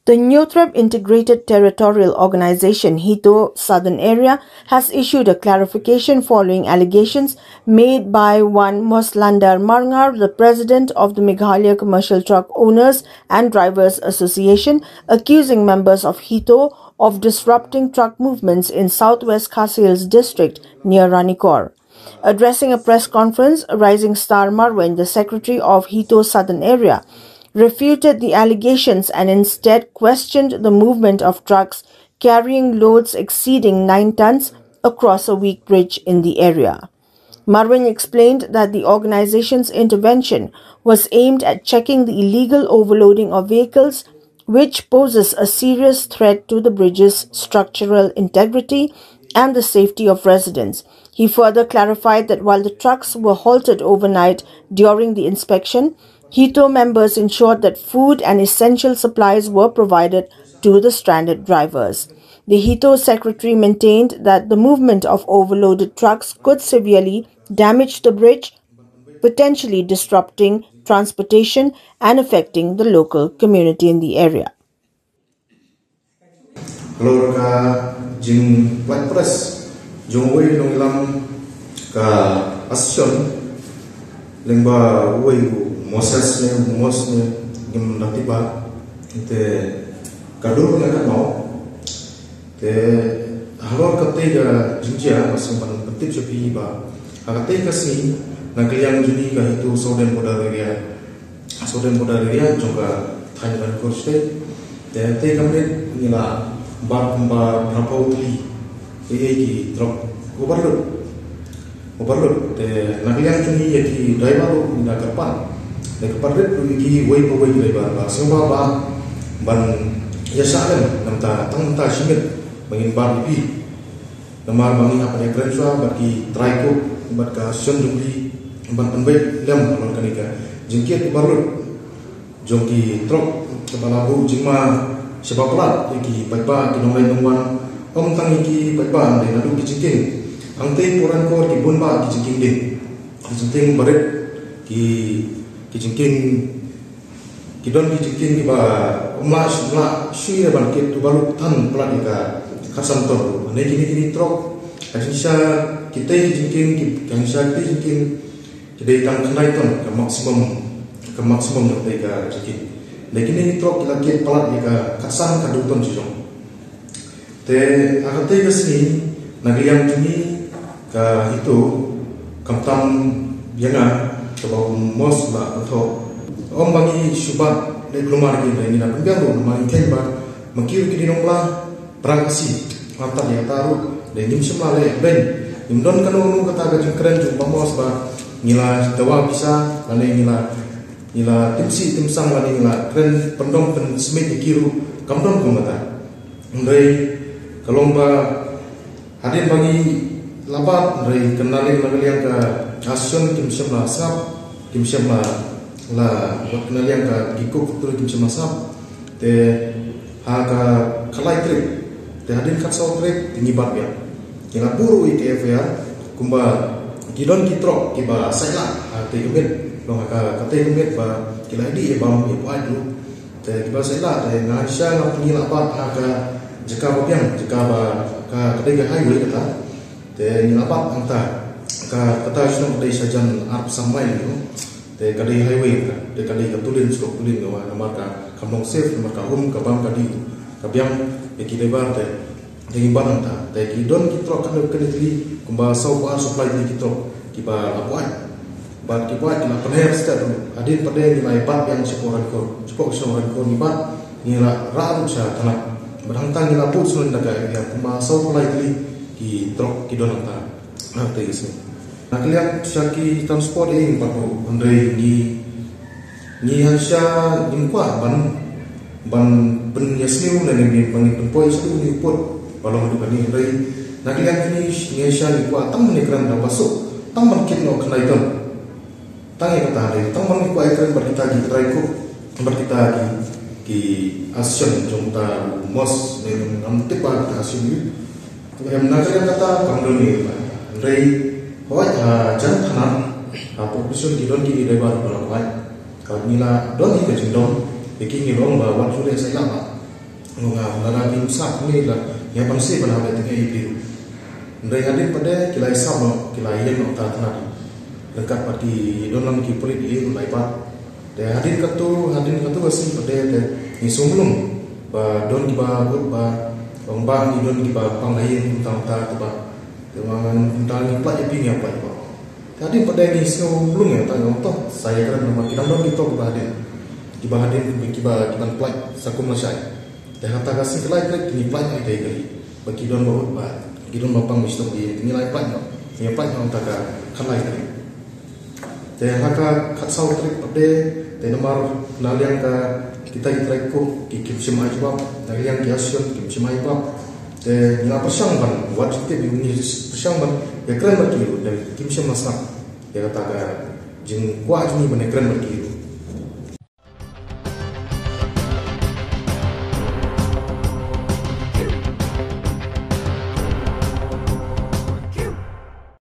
The Hynniewtrep Integrated Territorial Organization Hito Southern Area has issued a clarification following allegations made by one Moslander Marngar, the president of the Meghalaya Commercial Truck Owners and Drivers Association, accusing members of Hito of disrupting truck movements in southwest Khasi district near Ranikor. Addressing a press conference, Rising Star Marwan, the secretary of Hito Southern Area, refuted the allegations and instead questioned the movement of trucks carrying loads exceeding 9 tons across a weak bridge in the area. Marwan explained that the organization's intervention was aimed at checking the illegal overloading of vehicles, which poses a serious threat to the bridge's structural integrity and the safety of residents. He further clarified that while the trucks were halted overnight during the inspection, Hito members ensured that food and essential supplies were provided to the stranded drivers. The Hito secretary maintained that the movement of overloaded trucks could severely damage the bridge, potentially disrupting transportation and affecting the local community in the area. Hello, jing white press, jung way long lam ka action, lengba way Moses ne gim natiba te kadur ne ka mau te halor ka te ga jinja masang pan pentit sepi ba agate ka si nagliang juni ka itu soden boda area juga thailand course te kamit nila ba rapau tli ki drop overload te nagliang juni ki driver ni ka Kepada pergi way lebar semua ban yasalan namta tangta singit mengimbar ipi namar bangi apa ya grandsa bagi traiko bat ka senduli ban penbet lem kalau kanika jingkiat baru jongki truk kepala bu jingma sebab plat iki baiba ki nongai nongwan om tangi ki baiba de nadu ki jingking angte puran ko ki bunba ki jingking din ki jingking baret ki jingking kidon ki ba umas la sui ban kit tu balu tan plat ika khasam to ne kini trok asisa kita jingking ki kansa ki jingking kidai tang khnai ton ke maksimum nak ika jingking lekini trok kita kit plat ika khasam ka du ton jong te akate kesini nagiang juni ka itu kamtam yana sebab mos lah atau om bagi syubat dari kelumar kita ini nak biar lu main kembar mengkir kini nonglah berangsi mata dia taruh dan jim semua le ben imdon kan unu kata gajeng keren jumpa mos ba ngila tawa bisa lane ngila tim sang lane ngila keren pendong pen smith kiru kamdon kumata ndai kalomba hadir bagi labat dari kenalin yang ke asun tim semua sap tim semua la buat kenal yang ka gikuk tu tim semua sap te ha ka kalai trip te hadin kat sau trip tinggi bat ya kila buru ITF ya kumba gidon kitrok kiba saila ha te kemet long ka te kemet ba kila di bam e puai dulu te kiba saila te ngasya ngap ni lapat ha ka jeka bapiang jeka ba ka kedai highway kata te ni lapat anta ka kata sunong day sajan arp samai itu te kadai highway te kadai katulin skop tulin wa namar ka kamong safe namar ka hum ka bam kadi ka biang eki lebar te imban ta te ki don ki trok kan kedeli kumba sau ba supply ni ki trok ki ba apuan ba ki buat na pener sta adin pade ni mai pat yang sekoran ko ni ba ni ra sa tanah berhantang ni lapu sunun daga yang kumba sau supply ki trok ki don ta arte isi nakliak syaki transport ini paku andai ni hansya dimkwa ban pen yasniu na ni pangin poi su ni pot balong du kani andai nakliak ni hansya dimkwa tam ni kran da pasuk tam ban kit no khnai ton tangi kata dai tam ban ni kwa ikran berkita di trai ko berkita ki action jongta mos ni nam tipa ka action yang nakliak kata kamdoni andai Hoi jan tanan population di don ki lebar berapa kalau nila don ni kecil don bikin ni long bawa sudah saya lama lagi usaha ni lah yang bangsa pada hari tengah ibu. Mereka hadir pada kilai sama kilai yang nak tanah lengkap parti dalam kipolit ini laibat. Dan hadir katu asing pada ni sebelum don kiba bang don kiba panglayan tentang dengan tentang plat yang apa itu. Hadir pada ni sebelum ya tanya untuk saya kan nama kita don kita kiba hadir kiba plat sakum nasai. Dan kata kasih kelai ni plat yang dia kali bagi don bawa Gidon bapang mesti di nilai plat ni plat yang tak kalai kali. Dan haka kat saw trip pada dan nomor naliang ka kita itrek ko kikim simai bab naliang kiasion kikim simai bab dan ngapa sang ban buat kita biuni sang ban ya keren berkiru dan kikim sim nasnak ya kata ka jing kuat ni ban keren berkiru